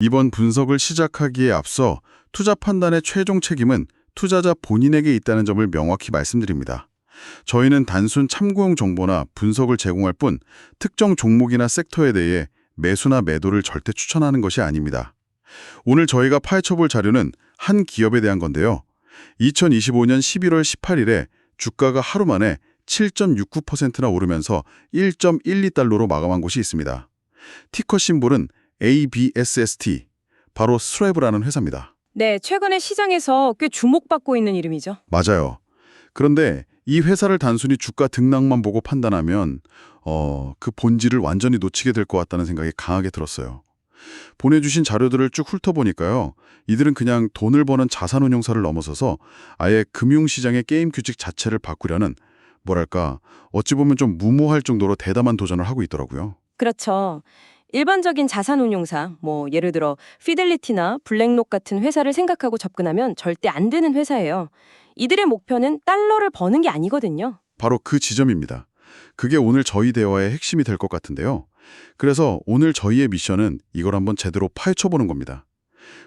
이번 분석을 시작하기에 앞서 투자 판단의 최종 책임은 투자자 본인에게 있다는 점을 명확히 말씀드립니다. 저희는 단순 참고용 정보나 분석을 제공할 뿐 특정 종목이나 섹터에 대해 매수나 매도를 절대 추천하는 것이 아닙니다. 오늘 저희가 파헤쳐볼 자료는 한 기업에 대한 건데요. 2025년 11월 18일에 주가가 하루 만에 7.69%나 오르면서 1.12달러로 마감한 곳이 있습니다. 티커 심볼은 ABSST, 바로 스트라이브라는 회사입니다. 네, 최근에 시장에서 꽤 주목받고 있는 이름이죠. 맞아요. 그런데 이 회사를 단순히 주가 등락만 보고 판단하면 그 본질을 완전히 놓치게 될 것 같다는 생각이 강하게 들었어요. 보내주신 자료들을 쭉 훑어보니까요. 이들은 그냥 돈을 버는 자산운용사를 넘어서서 아예 금융시장의 게임 규칙 자체를 바꾸려는 뭐랄까 어찌 보면 좀 무모할 정도로 대담한 도전을 하고 있더라고요. 그렇죠. 일반적인 자산운용사, 예를 들어 피델리티나 블랙록 같은 회사를 생각하고 접근하면 절대 안 되는 회사예요. 이들의 목표는 달러를 버는 게 아니거든요. 바로 그 지점입니다. 그게 오늘 저희 대화의 핵심이 될 것 같은데요. 그래서 오늘 저희의 미션은 이걸 한번 제대로 파헤쳐보는 겁니다.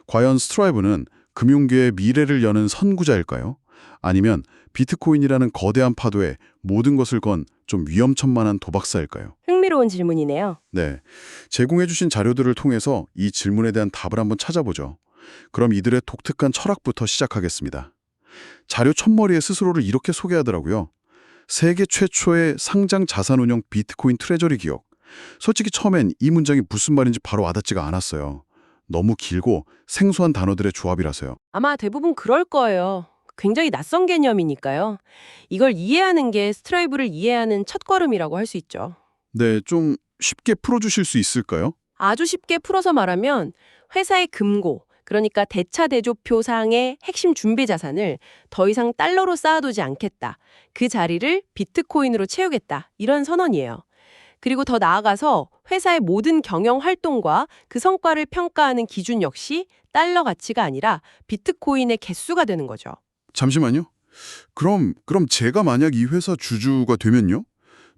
과연 스트라이브는 금융계의 미래를 여는 선구자일까요? 아니면 비트코인이라는 거대한 파도에 모든 것을 건 좀 위험천만한 도박사일까요? 흥미로운 질문이네요. 네, 제공해주신 자료들을 통해서 이 질문에 대한 답을 한번 찾아보죠. 그럼 이들의 독특한 철학부터 시작하겠습니다. 자료 첫머리에 스스로를 이렇게 소개하더라고요. 세계 최초의 상장 자산운용 비트코인 트레저리 기업. 솔직히 처음엔 이 문장이 무슨 말인지 바로 와닿지가 않았어요. 너무 길고 생소한 단어들의 조합이라서요. 아마 대부분 그럴 거예요. 굉장히 낯선 개념이니까요. 이걸 이해하는 게 스트라이브를 이해하는 첫걸음이라고 할 수 있죠. 네, 좀 쉽게 풀어주실 수 있을까요? 아주 쉽게 풀어서 말하면 회사의 금고, 그러니까 대차대조표상의 핵심 준비 자산을 더 이상 달러로 쌓아두지 않겠다. 그 자리를 비트코인으로 채우겠다. 이런 선언이에요. 그리고 더 나아가서 회사의 모든 경영 활동과 그 성과를 평가하는 기준 역시 달러 가치가 아니라 비트코인의 개수가 되는 거죠. 잠시만요. 그럼 제가 만약 이 회사 주주가 되면요?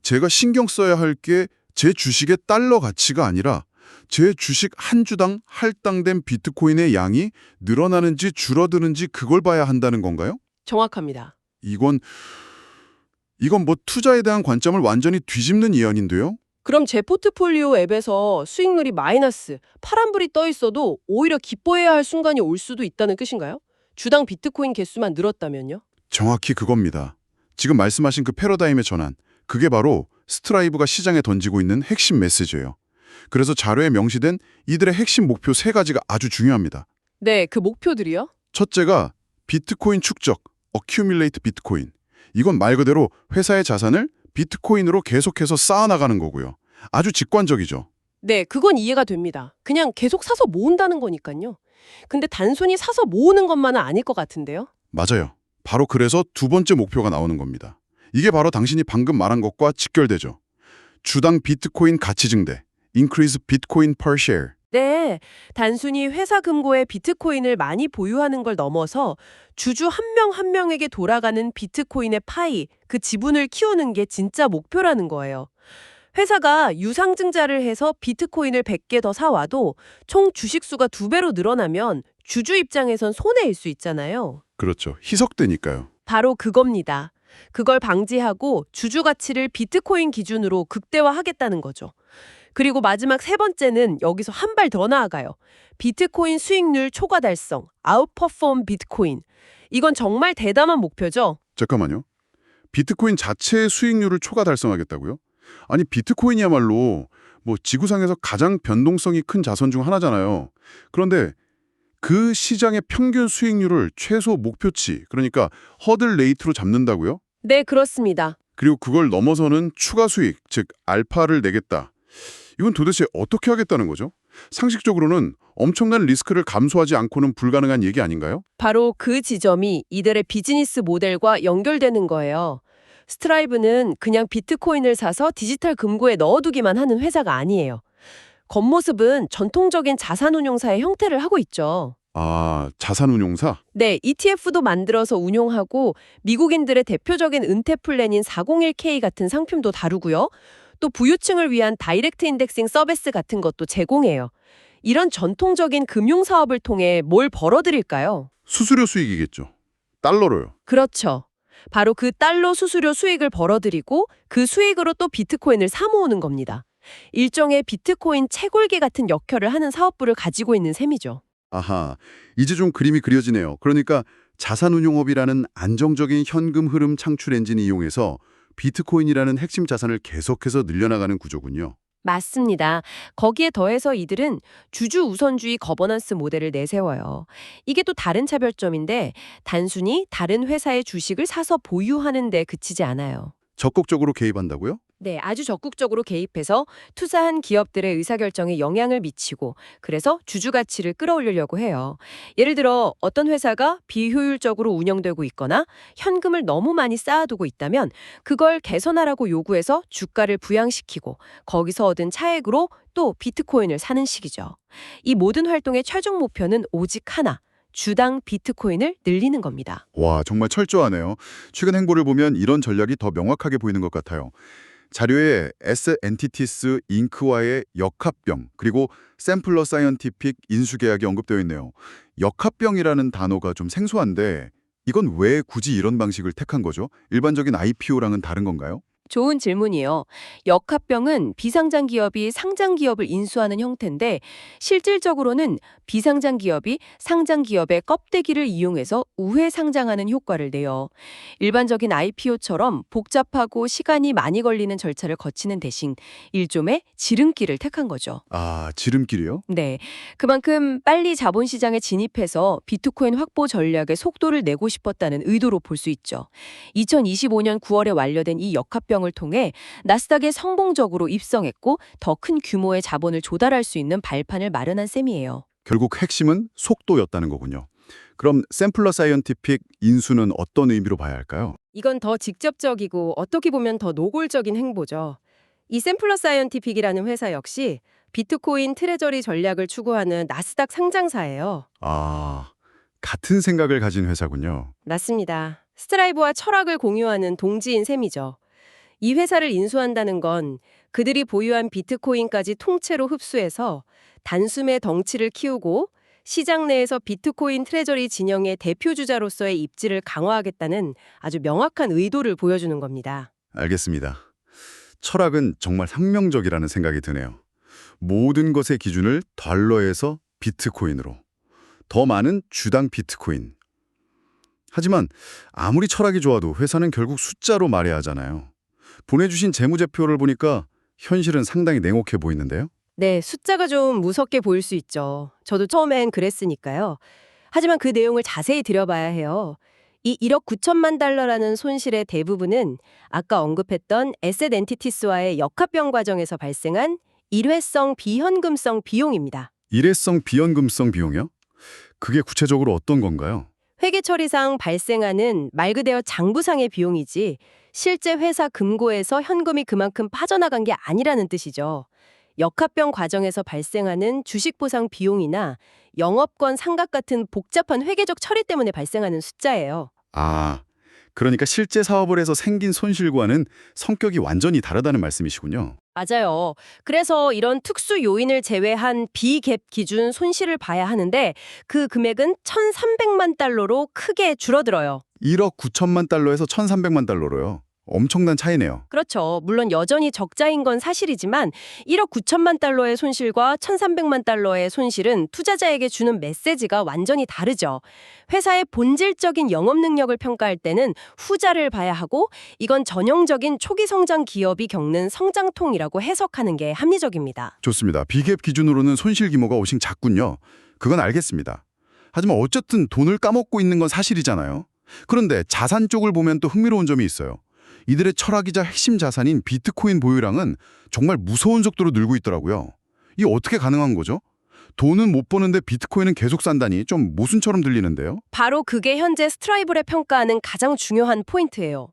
제가 신경 써야 할 게 제 주식의 달러 가치가 아니라 제 주식 한 주당 할당된 비트코인의 양이 늘어나는지 줄어드는지 그걸 봐야 한다는 건가요? 정확합니다. 이건 뭐 투자에 대한 관점을 완전히 뒤집는 예언인데요? 그럼 제 포트폴리오 앱에서 수익률이 마이너스, 파란불이 떠 있어도 오히려 기뻐해야 할 순간이 올 수도 있다는 뜻인가요? 주당 비트코인 개수만 늘었다면요? 정확히 그겁니다. 지금 말씀하신 그 패러다임의 전환, 그게 바로 스트라이브가 시장에 던지고 있는 핵심 메시지예요. 그래서 자료에 명시된 이들의 핵심 목표 3가지가 아주 중요합니다. 네, 그 목표들이요? 첫째가 비트코인 축적, accumulate 비트코인. 이건 말 그대로 회사의 자산을 비트코인으로 계속해서 쌓아나가는 거고요. 아주 직관적이죠. 네, 그건 이해가 됩니다. 그냥 계속 사서 모은다는 거니까요. 근데 단순히 사서 모으는 것만은 아닐 것 같은데요? 맞아요. 바로 그래서 두 번째 목표가 나오는 겁니다. 이게 바로 당신이 방금 말한 것과 직결되죠. 주당 비트코인 가치 증대, increase Bitcoin per share. 네, 단순히 회사 금고에 비트코인을 많이 보유하는 걸 넘어서 주주 한 명 한 명에게 돌아가는 비트코인의 파이, 그 지분을 키우는 게 진짜 목표라는 거예요. 회사가 유상증자를 해서 비트코인을 100개 더 사와도 총 주식수가 2배로 늘어나면 주주 입장에선 손해일 수 있잖아요. 그렇죠. 희석되니까요. 바로 그겁니다. 그걸 방지하고 주주 가치를 비트코인 기준으로 극대화하겠다는 거죠. 그리고 마지막 3번째는 여기서 한 발 더 나아가요. 비트코인 수익률 초과 달성, 아웃퍼폼 비트코인. 이건 정말 대담한 목표죠. 잠깐만요. 비트코인 자체의 수익률을 초과 달성하겠다고요? 아니 비트코인이야말로 지구상에서 가장 변동성이 큰 자산 중 하나잖아요. 그런데 그 시장의 평균 수익률을 최소 목표치, 그러니까 허들 레이트로 잡는다고요? 네, 그렇습니다. 그리고 그걸 넘어서는 추가 수익, 즉 알파를 내겠다. 이건 도대체 어떻게 하겠다는 거죠? 상식적으로는 엄청난 리스크를 감수하지 않고는 불가능한 얘기 아닌가요? 바로 그 지점이 이들의 비즈니스 모델과 연결되는 거예요. 스트라이브는 그냥 비트코인을 사서 디지털 금고에 넣어두기만 하는 회사가 아니에요. 겉모습은 전통적인 자산운용사의 형태를 하고 있죠. 아, 자산운용사? 네, ETF도 만들어서 운용하고 미국인들의 대표적인 은퇴 플랜인 401k 같은 상품도 다루고요. 또 부유층을 위한 다이렉트 인덱싱 서비스 같은 것도 제공해요. 이런 전통적인 금융 사업을 통해 뭘 벌어들일까요? 수수료 수익이겠죠. 달러로요. 그렇죠. 바로 그 달러 수수료 수익을 벌어들이고 그 수익으로 또 비트코인을 사모으는 겁니다. 일종의 비트코인 채굴기 같은 역할을 하는 사업부를 가지고 있는 셈이죠. 아하, 이제 좀 그림이 그려지네요. 그러니까 자산운용업이라는 안정적인 현금 흐름 창출 엔진을 이용해서 비트코인이라는 핵심 자산을 계속해서 늘려나가는 구조군요. 맞습니다. 거기에 더해서 이들은 주주 우선주의 거버넌스 모델을 내세워요. 이게 또 다른 차별점인데 단순히 다른 회사의 주식을 사서 보유하는 데 그치지 않아요. 적극적으로 개입한다고요? 네, 아주 적극적으로 개입해서 투자한 기업들의 의사결정에 영향을 미치고 그래서 주주 가치를 끌어올리려고 해요. 예를 들어 어떤 회사가 비효율적으로 운영되고 있거나 현금을 너무 많이 쌓아두고 있다면 그걸 개선하라고 요구해서 주가를 부양시키고 거기서 얻은 차액으로 또 비트코인을 사는 식이죠. 이 모든 활동의 최종 목표는 오직 하나. 주당 비트코인을 늘리는 겁니다. 와, 정말 철저하네요. 최근 행보를 보면 이런 전략이 더 명확하게 보이는 것 같아요. 자료에 에셋 엔티티스 잉크와의 역합병 그리고 샘플러 사이언티픽 인수 계약이 언급되어 있네요. 역합병이라는 단어가 좀 생소한데 이건 왜 굳이 이런 방식을 택한 거죠? 일반적인 IPO랑은 다른 건가요? 좋은 질문이에요. 역합병은 비상장 기업이 상장 기업을 인수하는 형태인데 실질적으로는 비상장 기업이 상장 기업의 껍데기를 이용해서 우회 상장하는 효과를 내요. 일반적인 IPO처럼 복잡하고 시간이 많이 걸리는 절차를 거치는 대신 일종의 지름길을 택한 거죠. 아, 지름길이요? 네, 그만큼 빨리 자본시장에 진입해서 비트코인 확보 전략의 속도를 내고 싶었다는 의도로 볼 수 있죠. 2025년 9월에 완료된 이 역합병을 통해 나스닥에 성공적으로 입성했고 더 큰 규모의 자본을 조달할 수 있는 발판을 마련한 셈이에요. 결국 핵심은 속도였다는 거군요. 그럼 샘플러 사이언티픽 인수는 어떤 의미로 봐야 할까요? 이건 더 직접적이고 어떻게 보면 더 노골적인 행보죠. 이 샘플러 사이언티픽이라는 회사 역시 비트코인 트레저리 전략을 추구하는 나스닥 상장사예요. 아, 같은 생각을 가진 회사군요. 맞습니다. 스트라이브와 철학을 공유하는 동지인 셈이죠. 이 회사를 인수한다는 건 그들이 보유한 비트코인까지 통째로 흡수해서 단숨에 덩치를 키우고 시장 내에서 비트코인 트레저리 진영의 대표주자로서의 입지를 강화하겠다는 아주 명확한 의도를 보여주는 겁니다. 알겠습니다. 철학은 정말 혁명적이라는 생각이 드네요. 모든 것의 기준을 달러에서 비트코인으로. 더 많은 주당 비트코인. 하지만 아무리 철학이 좋아도 회사는 결국 숫자로 말해야 하잖아요. 보내주신 재무제표를 보니까 현실은 상당히 냉혹해 보이는데요. 네, 숫자가 좀 무섭게 보일 수 있죠. 저도 처음엔 그랬으니까요. 하지만 그 내용을 자세히 들여봐야 해요. 이 1억 9천만 달러라는 손실의 대부분은 아까 언급했던 에셋 엔티티스와의 역합병 과정에서 발생한 일회성 비현금성 비용입니다. 일회성 비현금성 비용이요? 그게 구체적으로 어떤 건가요? 회계 처리상 발생하는 말 그대로 장부상의 비용이지 실제 회사 금고에서 현금이 그만큼 빠져나간 게 아니라는 뜻이죠. 역합병 과정에서 발생하는 주식 보상 비용이나 영업권 상각 같은 복잡한 회계적 처리 때문에 발생하는 숫자예요. 아, 그러니까 실제 사업을 해서 생긴 손실과는 성격이 완전히 다르다는 말씀이시군요. 맞아요. 그래서 이런 특수 요인을 제외한 비갭 기준 손실을 봐야 하는데 그 금액은 1,300만 달러로 크게 줄어들어요. 1억 9천만 달러에서 1,300만 달러로요. 엄청난 차이네요. 그렇죠. 물론 여전히 적자인 건 사실이지만 1억 9천만 달러의 손실과 1,300만 달러의 손실은 투자자에게 주는 메시지가 완전히 다르죠. 회사의 본질적인 영업 능력을 평가할 때는 후자를 봐야 하고 이건 전형적인 초기 성장 기업이 겪는 성장통이라고 해석하는 게 합리적입니다. 좋습니다. 비갭 기준으로는 손실 규모가 훨씬 작군요. 그건 알겠습니다. 하지만 어쨌든 돈을 까먹고 있는 건 사실이잖아요. 그런데 자산 쪽을 보면 또 흥미로운 점이 있어요. 이들의 철학이자 핵심 자산인 비트코인 보유량은 정말 무서운 속도로 늘고 있더라고요. 이게 어떻게 가능한 거죠? 돈은 못 버는데 비트코인은 계속 산다니 좀 모순처럼 들리는데요. 바로 그게 현재 스트라이블에 평가하는 가장 중요한 포인트예요.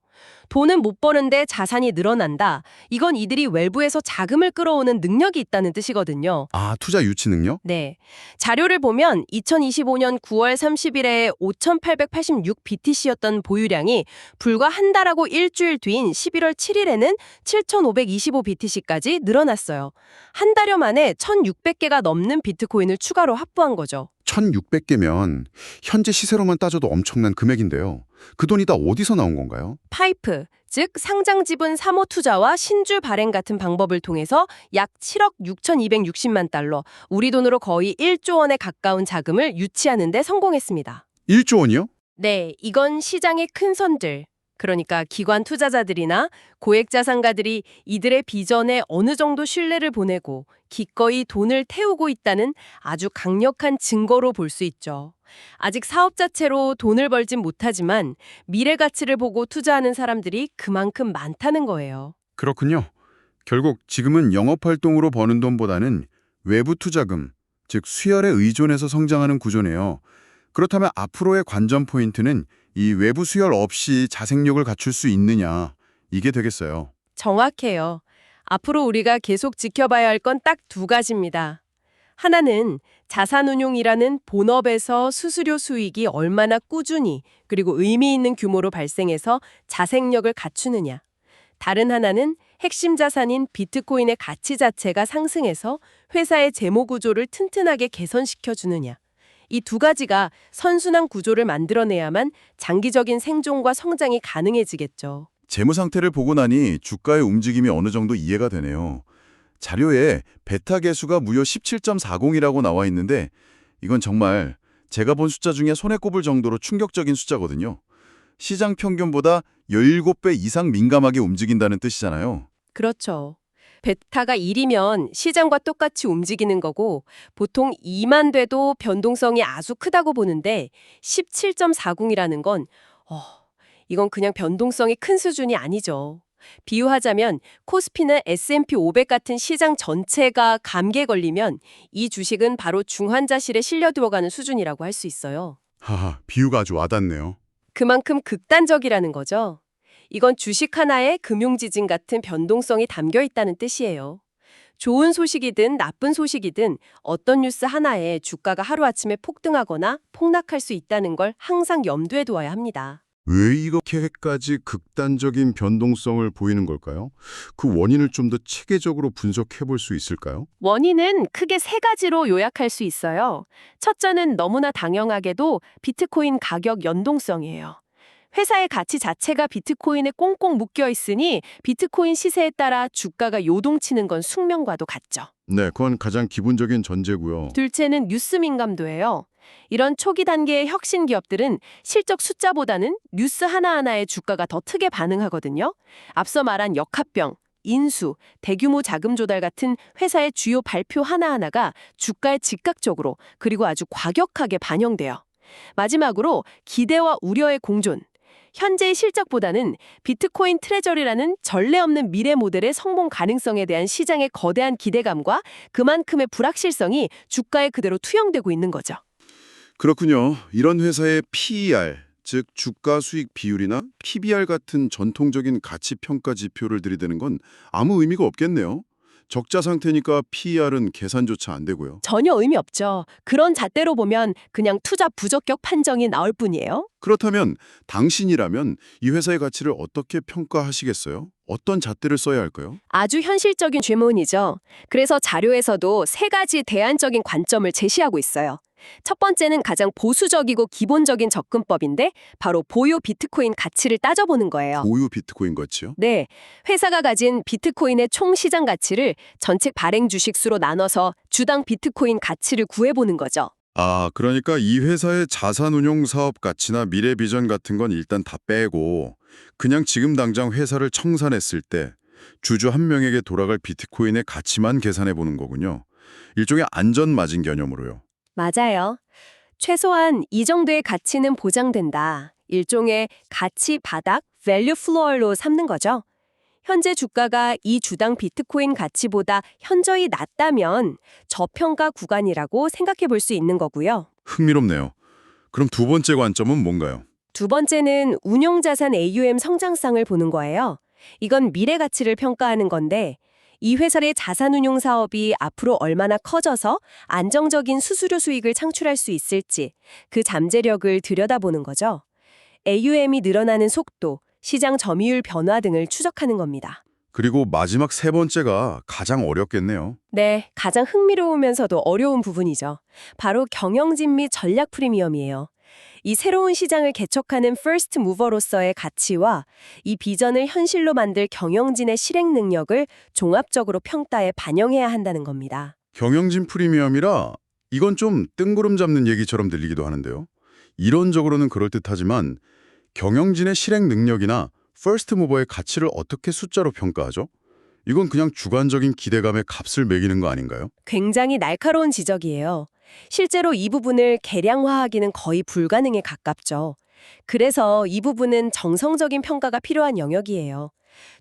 돈은 못 버는데 자산이 늘어난다. 이건 이들이 외부에서 자금을 끌어오는 능력이 있다는 뜻이거든요. 아, 투자 유치 능력? 네. 자료를 보면 2025년 9월 30일에 5,886 BTC였던 보유량이 불과 한 달하고 일주일 뒤인 11월 7일에는 7,525 BTC까지 늘어났어요. 한 달여 만에 1,600개가 넘는 비트코인을 추가로 확보한 거죠. 1,600개면 현재 시세로만 따져도 엄청난 금액인데요. 그 돈이 다 어디서 나온 건가요? 파이프, 즉 상장 지분 사모 투자와 신주 발행 같은 방법을 통해서 약 7억 6,260만 달러, 우리 돈으로 거의 1조 원에 가까운 자금을 유치하는 데 성공했습니다. 1조 원이요? 네, 이건 시장의 큰 선들, 그러니까 기관 투자자들이나 고액자산가들이 이들의 비전에 어느 정도 신뢰를 보내고 기꺼이 돈을 태우고 있다는 아주 강력한 증거로 볼 수 있죠. 아직 사업 자체로 돈을 벌진 못하지만 미래 가치를 보고 투자하는 사람들이 그만큼 많다는 거예요. 그렇군요. 결국 지금은 영업활동으로 버는 돈보다는 외부 투자금, 즉 수혈에 의존해서 성장하는 구조네요. 그렇다면 앞으로의 관전 포인트는 이 외부 수혈 없이 자생력을 갖출 수 있느냐, 이게 되겠어요. 정확해요. 앞으로 우리가 계속 지켜봐야 할 건 딱 두 가지입니다. 하나는 자산운용이라는 본업에서 수수료 수익이 얼마나 꾸준히 그리고 의미 있는 규모로 발생해서 자생력을 갖추느냐. 다른 하나는 핵심 자산인 비트코인의 가치 자체가 상승해서 회사의 재무 구조를 튼튼하게 개선시켜주느냐. 이 두 가지가 선순환 구조를 만들어내야만 장기적인 생존과 성장이 가능해지겠죠. 재무 상태를 보고 나니 주가의 움직임이 어느 정도 이해가 되네요. 자료에 베타 계수가 무려 17.40이라고 나와 있는데 이건 정말 제가 본 숫자 중에 손에 꼽을 정도로 충격적인 숫자거든요. 시장 평균보다 17배 이상 민감하게 움직인다는 뜻이잖아요. 그렇죠. 베타가 1이면 시장과 똑같이 움직이는 거고 보통 2만 돼도 변동성이 아주 크다고 보는데 17.40이라는 건 이건 그냥 변동성이 큰 수준이 아니죠. 비유하자면 코스피나 S&P 500 같은 시장 전체가 감기에 걸리면 이 주식은 바로 중환자실에 실려 들어가는 수준이라고 할 수 있어요. 하하, 비유가 아주 와닿네요. 그만큼 극단적이라는 거죠. 이건 주식 하나에 금융지진 같은 변동성이 담겨 있다는 뜻이에요. 좋은 소식이든 나쁜 소식이든 어떤 뉴스 하나에 주가가 하루아침에 폭등하거나 폭락할 수 있다는 걸 항상 염두에 두어야 합니다. 왜 이렇게까지 극단적인 변동성을 보이는 걸까요? 그 원인을 좀 더 체계적으로 분석해 볼 수 있을까요? 원인은 크게 세 가지로 요약할 수 있어요. 첫째는 너무나 당연하게도 비트코인 가격 연동성이에요. 회사의 가치 자체가 비트코인에 꽁꽁 묶여 있으니 비트코인 시세에 따라 주가가 요동치는 건 숙명과도 같죠. 네, 그건 가장 기본적인 전제고요. 둘째는 뉴스 민감도예요. 이런 초기 단계의 혁신 기업들은 실적 숫자보다는 뉴스 하나하나에 주가가 더 크게 반응하거든요. 앞서 말한 역합병, 인수, 대규모 자금 조달 같은 회사의 주요 발표 하나하나가 주가에 즉각적으로 그리고 아주 과격하게 반영돼요. 마지막으로 기대와 우려의 공존. 현재의 실적보다는 비트코인 트레저리라는 전례 없는 미래 모델의 성공 가능성에 대한 시장의 거대한 기대감과 그만큼의 불확실성이 주가에 그대로 투영되고 있는 거죠. 그렇군요. 이런 회사의 PER, 즉 주가 수익 비율이나 PBR 같은 전통적인 가치 평가 지표를 들이대는 건 아무 의미가 없겠네요. 적자 상태니까 PER은 계산조차 안 되고요. 전혀 의미 없죠. 그런 잣대로 보면 그냥 투자 부적격 판정이 나올 뿐이에요. 그렇다면 당신이라면 이 회사의 가치를 어떻게 평가하시겠어요? 어떤 잣대를 써야 할까요? 아주 현실적인 질문이죠. 그래서 자료에서도 세 가지 대안적인 관점을 제시하고 있어요. 첫 번째는 가장 보수적이고 기본적인 접근법인데 바로 보유 비트코인 가치를 따져보는 거예요. 보유 비트코인 가치요? 네, 회사가 가진 비트코인의 총 시장 가치를 전체 발행 주식 수로 나눠서 주당 비트코인 가치를 구해보는 거죠. 아, 그러니까 이 회사의 자산운용 사업 가치나 미래 비전 같은 건 일단 다 빼고 그냥 지금 당장 회사를 청산했을 때 주주 한 명에게 돌아갈 비트코인의 가치만 계산해 보는 거군요. 일종의 안전 마진 개념으로요. 맞아요. 최소한 이 정도의 가치는 보장된다. 일종의 가치 바닥, value floor로 삼는 거죠. 현재 주가가 이 주당 비트코인 가치보다 현저히 낮다면 저평가 구간이라고 생각해 볼 수 있는 거고요. 흥미롭네요. 그럼 두 번째 관점은 뭔가요? 두 번째는 운용자산 AUM 성장성을 보는 거예요. 이건 미래 가치를 평가하는 건데 이 회사의 자산운용 사업이 앞으로 얼마나 커져서 안정적인 수수료 수익을 창출할 수 있을지 그 잠재력을 들여다보는 거죠. AUM이 늘어나는 속도, 시장 점유율 변화 등을 추적하는 겁니다. 그리고 마지막 세 번째가 가장 어렵겠네요. 네, 가장 흥미로우면서도 어려운 부분이죠. 바로 경영진 및 전략 프리미엄이에요. 이 새로운 시장을 개척하는 퍼스트 무버로서의 가치와 이 비전을 현실로 만들 경영진의 실행 능력을 종합적으로 평가에 반영해야 한다는 겁니다. 경영진 프리미엄이라 이건 좀 뜬구름 잡는 얘기처럼 들리기도 하는데요. 이론적으로는 그럴듯하지만 경영진의 실행 능력이나 퍼스트 무버의 가치를 어떻게 숫자로 평가하죠? 이건 그냥 주관적인 기대감에 값을 매기는 거 아닌가요? 굉장히 날카로운 지적이에요. 실제로 이 부분을 계량화하기는 거의 불가능에 가깝죠. 그래서 이 부분은 정성적인 평가가 필요한 영역이에요.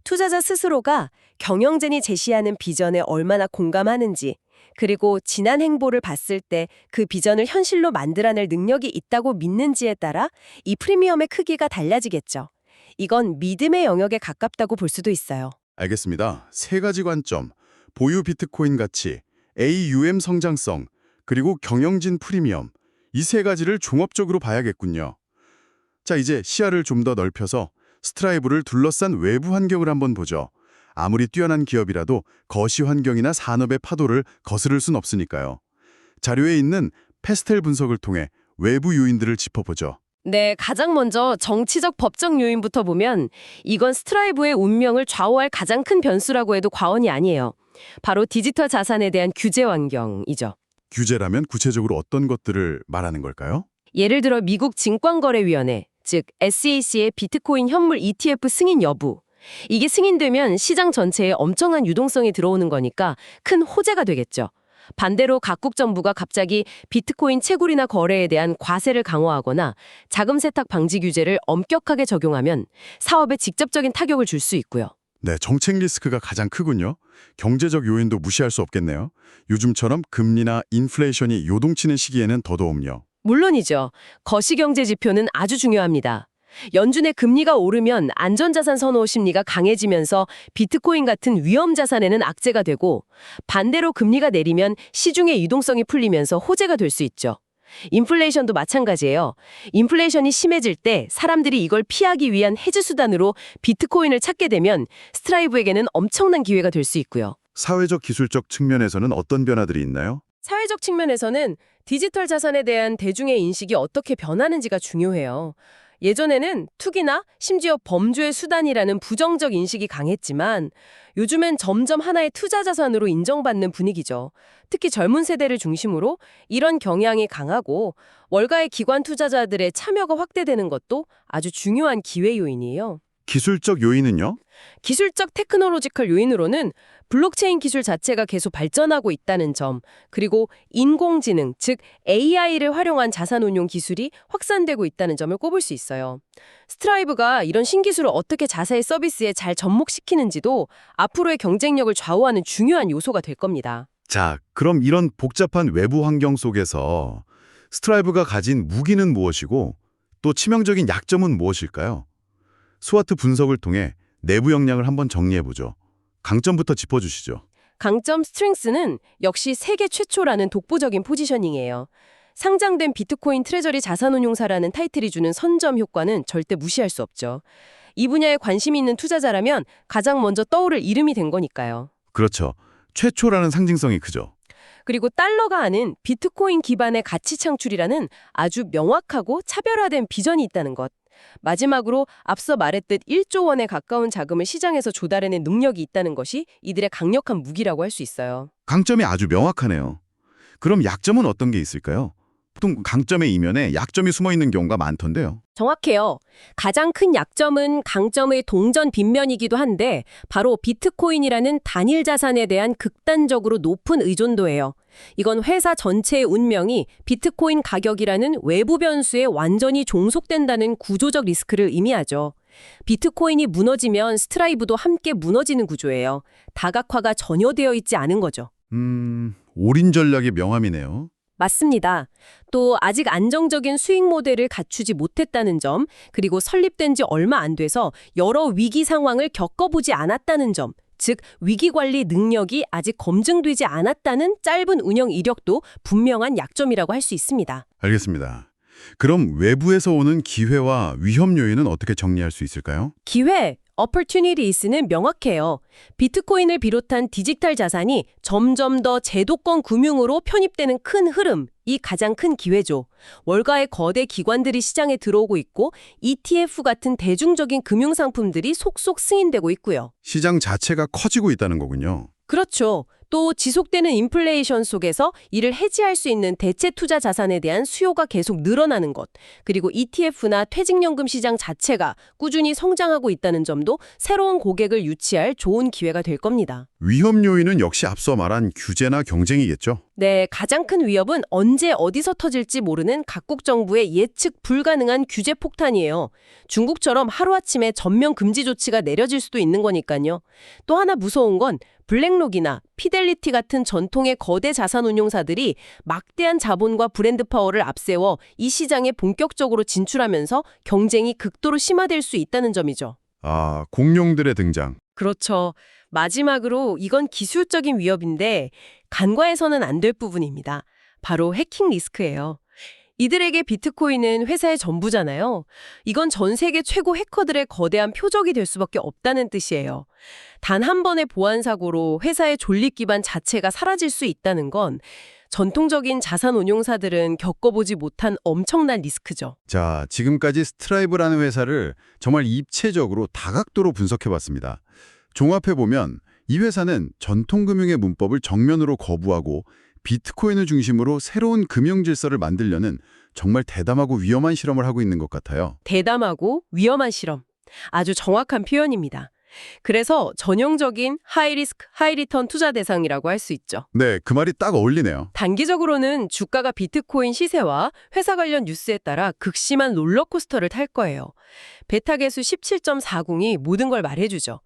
투자자 스스로가 경영진이 제시하는 비전에 얼마나 공감하는지, 그리고 지난 행보를 봤을 때 그 비전을 현실로 만들어낼 능력이 있다고 믿는지에 따라 이 프리미엄의 크기가 달라지겠죠. 이건 믿음의 영역에 가깝다고 볼 수도 있어요. 알겠습니다. 세 가지 관점, 보유 비트코인 가치, AUM 성장성, 그리고 경영진 프리미엄, 이 세 가지를 종합적으로 봐야겠군요. 자, 이제 시야를 좀 더 넓혀서 스트라이브를 둘러싼 외부 환경을 한번 보죠. 아무리 뛰어난 기업이라도 거시 환경이나 산업의 파도를 거스를 순 없으니까요. 자료에 있는 패스텔 분석을 통해 외부 요인들을 짚어보죠. 네, 가장 먼저 정치적 법적 요인부터 보면 이건 스트라이브의 운명을 좌우할 가장 큰 변수라고 해도 과언이 아니에요. 바로 디지털 자산에 대한 규제 환경이죠. 규제라면 구체적으로 어떤 것들을 말하는 걸까요? 예를 들어 미국 증권거래위원회, 즉 SEC의 비트코인 현물 ETF 승인 여부. 이게 승인되면 시장 전체에 엄청난 유동성이 들어오는 거니까 큰 호재가 되겠죠. 반대로 각국 정부가 갑자기 비트코인 채굴이나 거래에 대한 과세를 강화하거나 자금 세탁 방지 규제를 엄격하게 적용하면 사업에 직접적인 타격을 줄 수 있고요. 네, 정책 리스크가 가장 크군요. 경제적 요인도 무시할 수 없겠네요. 요즘처럼 금리나 인플레이션이 요동치는 시기에는 더더욱요. 물론이죠. 거시경제 지표는 아주 중요합니다. 연준의 금리가 오르면 안전자산 선호 심리가 강해지면서 비트코인 같은 위험 자산에는 악재가 되고 반대로 금리가 내리면 시중의 유동성이 풀리면서 호재가 될 수 있죠. 인플레이션도 마찬가지예요. 인플레이션이 심해질 때 사람들이 이걸 피하기 위한 해지 수단으로 비트코인을 찾게 되면 스트라이브에게는 엄청난 기회가 될 수 있고요. 사회적 기술적 측면에서는 어떤 변화들이 있나요? 사회적 측면에서는 디지털 자산에 대한 대중의 인식이 어떻게 변하는지가 중요해요. 예전에는 투기나 심지어 범죄의 수단이라는 부정적 인식이 강했지만 요즘엔 점점 하나의 투자 자산으로 인정받는 분위기죠. 특히 젊은 세대를 중심으로 이런 경향이 강하고 월가의 기관 투자자들의 참여가 확대되는 것도 아주 중요한 기회 요인이에요. 기술적 요인은요? 기술적 테크놀로지컬 요인으로는 블록체인 기술 자체가 계속 발전하고 있다는 점, 그리고 인공지능, 즉 AI를 활용한 자산운용 기술이 확산되고 있다는 점을 꼽을 수 있어요. 스트라이브가 이런 신기술을 어떻게 자사의 서비스에 잘 접목시키는지도 앞으로의 경쟁력을 좌우하는 중요한 요소가 될 겁니다. 자, 그럼 이런 복잡한 외부 환경 속에서 스트라이브가 가진 무기는 무엇이고 또 치명적인 약점은 무엇일까요? 스와트 분석을 통해 내부 역량을 한번 정리해보죠. 강점부터 짚어주시죠. 강점 스트렝스는 역시 세계 최초라는 독보적인 포지셔닝이에요. 상장된 비트코인 트레저리 자산운용사라는 타이틀이 주는 선점 효과는 절대 무시할 수 없죠. 이 분야에 관심이 있는 투자자라면 가장 먼저 떠오를 이름이 된 거니까요. 그렇죠. 최초라는 상징성이 크죠. 그리고 달러가 아닌 비트코인 기반의 가치 창출이라는 아주 명확하고 차별화된 비전이 있다는 것. 마지막으로 앞서 말했듯 1조 원에 가까운 자금을 시장에서 조달해낸 능력이 있다는 것이 이들의 강력한 무기라고 할 수 있어요. 강점이 아주 명확하네요. 그럼 약점은 어떤 게 있을까요? 보통 강점의 이면에 약점이 숨어있는 경우가 많던데요. 정확해요. 가장 큰 약점은 강점의 동전 빗면이기도 한데 바로 비트코인이라는 단일 자산에 대한 극단적으로 높은 의존도예요. 이건 회사 전체의 운명이 비트코인 가격이라는 외부 변수에 완전히 종속된다는 구조적 리스크를 의미하죠. 비트코인이 무너지면 스트라이브도 함께 무너지는 구조예요. 다각화가 전혀 되어 있지 않은 거죠. 올인 전략의 명함이네요. 맞습니다. 또 아직 안정적인 수익 모델을 갖추지 못했다는 점, 그리고 설립된 지 얼마 안 돼서 여러 위기 상황을 겪어보지 않았다는 점, 즉 위기 관리 능력이 아직 검증되지 않았다는 짧은 운영 이력도 분명한 약점이라고 할 수 있습니다. 알겠습니다. 그럼 외부에서 오는 기회와 위험 요인은 어떻게 정리할 수 있을까요? 기회, opportunities는 명확해요. 비트코인을 비롯한 디지털 자산이 점점 더 제도권 금융으로 편입되는 큰 흐름, 이 가장 큰 기회죠. 월가의 거대 기관들이 시장에 들어오고 있고 ETF 같은 대중적인 금융 상품들이 속속 승인되고 있고요. 시장 자체가 커지고 있다는 거군요. 그렇죠. 또 지속되는 인플레이션 속에서 이를 해지할 수 있는 대체 투자 자산에 대한 수요가 계속 늘어나는 것, 그리고 ETF나 퇴직연금 시장 자체가 꾸준히 성장하고 있다는 점도 새로운 고객을 유치할 좋은 기회가 될 겁니다. 위험 요인은 역시 앞서 말한 규제나 경쟁이겠죠. 네, 가장 큰 위협은 언제 어디서 터질지 모르는 각국 정부의 예측 불가능한 규제 폭탄이에요. 중국처럼 하루아침에 전면 금지 조치가 내려질 수도 있는 거니까요. 또 하나 무서운 건 블랙록이나 피델리티 같은 전통의 거대 자산 운용사들이 막대한 자본과 브랜드 파워를 앞세워 이 시장에 본격적으로 진출하면서 경쟁이 극도로 심화될 수 있다는 점이죠. 아, 공룡들의 등장. 그렇죠. 마지막으로 이건 기술적인 위협인데 간과해서는 안 될 부분입니다. 바로 해킹 리스크예요. 이들에게 비트코인은 회사의 전부잖아요. 이건 전 세계 최고 해커들의 거대한 표적이 될 수밖에 없다는 뜻이에요. 단 한 번의 보안 사고로 회사의 존립 기반 자체가 사라질 수 있다는 건 전통적인 자산 운용사들은 겪어보지 못한 엄청난 리스크죠. 자, 지금까지 스트라이브라는 회사를 정말 입체적으로 다각도로 분석해봤습니다. 종합해보면 이 회사는 전통금융의 문법을 정면으로 거부하고 비트코인을 중심으로 새로운 금융 질서를 만들려는 정말 대담하고 위험한 실험을 하고 있는 것 같아요. 대담하고 위험한 실험. 아주 정확한 표현입니다. 그래서 전형적인 하이리스크, 하이리턴 투자 대상이라고 할 수 있죠. 네, 그 말이 딱 어울리네요. 단기적으로는 주가가 비트코인 시세와 회사 관련 뉴스에 따라 극심한 롤러코스터를 탈 거예요. 베타계수 17.40이 모든 걸 말해주죠.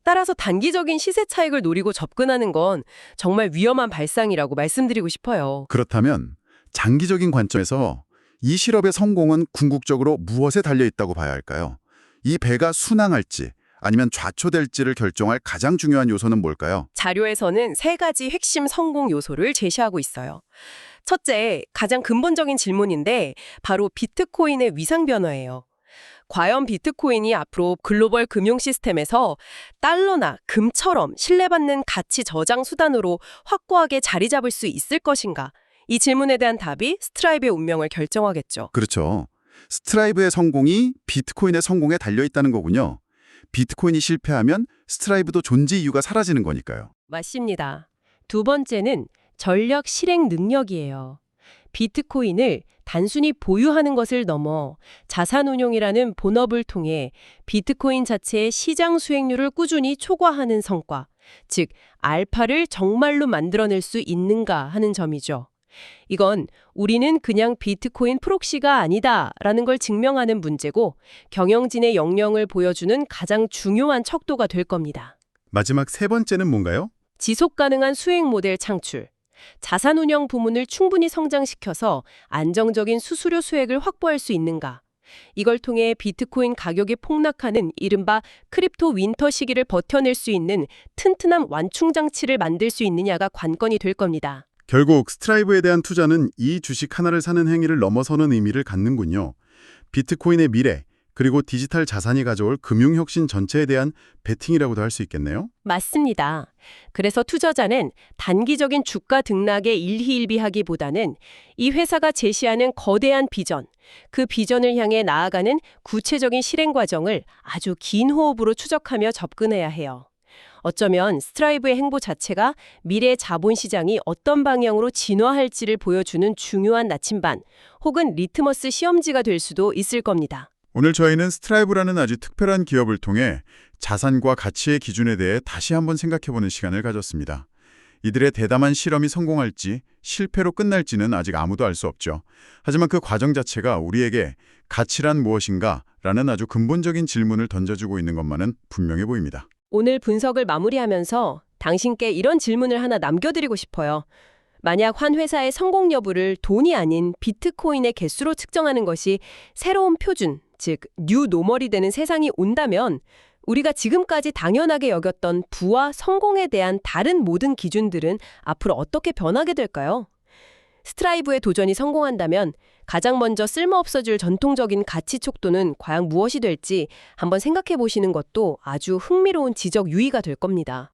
따라서 단기적인 시세 차익을 노리고 접근하는 건 정말 위험한 발상이라고 말씀드리고 싶어요. 그렇다면 장기적인 관점에서 이 실험의 성공은 궁극적으로 무엇에 달려있다고 봐야 할까요? 이 배가 순항할지 아니면 좌초될지를 결정할 가장 중요한 요소는 뭘까요? 자료에서는 세 가지 핵심 성공 요소를 제시하고 있어요. 첫째, 가장 근본적인 질문인데 바로 비트코인의 위상 변화예요. 과연 비트코인이 앞으로 글로벌 금융 시스템에서 달러나 금처럼 신뢰받는 가치 저장 수단으로 확고하게 자리 잡을 수 있을 것인가? 이 질문에 대한 답이 스트라이브의 운명을 결정하겠죠. 그렇죠. 스트라이브의 성공이 비트코인의 성공에 달려있다는 거군요. 비트코인이 실패하면 스트라이브도 존재 이유가 사라지는 거니까요. 맞습니다. 두 번째는 전략 실행 능력이에요. 비트코인을 단순히 보유하는 것을 넘어 자산운용이라는 본업을 통해 비트코인 자체의 시장 수익률을 꾸준히 초과하는 성과, 즉 알파를 정말로 만들어낼 수 있는가 하는 점이죠. 이건 우리는 그냥 비트코인 프록시가 아니다라는 걸 증명하는 문제고 경영진의 역량을 보여주는 가장 중요한 척도가 될 겁니다. 마지막 세 번째는 뭔가요? 지속 가능한 수익 모델 창출. 자산 운영 부문을 충분히 성장시켜서 안정적인 수수료 수익을 확보할 수 있는가. 이걸 통해 비트코인 가격이 폭락하는 이른바 크립토 윈터 시기를 버텨낼 수 있는 튼튼한 완충 장치를 만들 수 있느냐가 관건이 될 겁니다. 결국 스트라이브에 대한 투자는 이 주식 하나를 사는 행위를 넘어서는 의미를 갖는군요. 비트코인의 미래, 그리고 디지털 자산이 가져올 금융혁신 전체에 대한 베팅이라고도 할 수 있겠네요. 맞습니다. 그래서 투자자는 단기적인 주가 등락에 일희일비하기보다는 이 회사가 제시하는 거대한 비전, 그 비전을 향해 나아가는 구체적인 실행 과정을 아주 긴 호흡으로 추적하며 접근해야 해요. 어쩌면 스트라이브의 행보 자체가 미래 자본시장이 어떤 방향으로 진화할지를 보여주는 중요한 나침반 혹은 리트머스 시험지가 될 수도 있을 겁니다. 오늘 저희는 스트라이브라는 아주 특별한 기업을 통해 자산과 가치의 기준에 대해 다시 한번 생각해보는 시간을 가졌습니다. 이들의 대담한 실험이 성공할지 실패로 끝날지는 아직 아무도 알 수 없죠. 하지만 그 과정 자체가 우리에게 가치란 무엇인가? 라는 아주 근본적인 질문을 던져주고 있는 것만은 분명해 보입니다. 오늘 분석을 마무리하면서 당신께 이런 질문을 하나 남겨드리고 싶어요. 만약 한 회사의 성공 여부를 돈이 아닌 비트코인의 개수로 측정하는 것이 새로운 표준, 즉 뉴 노멀이 되는 세상이 온다면 우리가 지금까지 당연하게 여겼던 부와 성공에 대한 다른 모든 기준들은 앞으로 어떻게 변하게 될까요? 스트라이브의 도전이 성공한다면 가장 먼저 쓸모없어질 전통적인 가치 촉도는 과연 무엇이 될지 한번 생각해 보시는 것도 아주 흥미로운 지적 유의가 될 겁니다.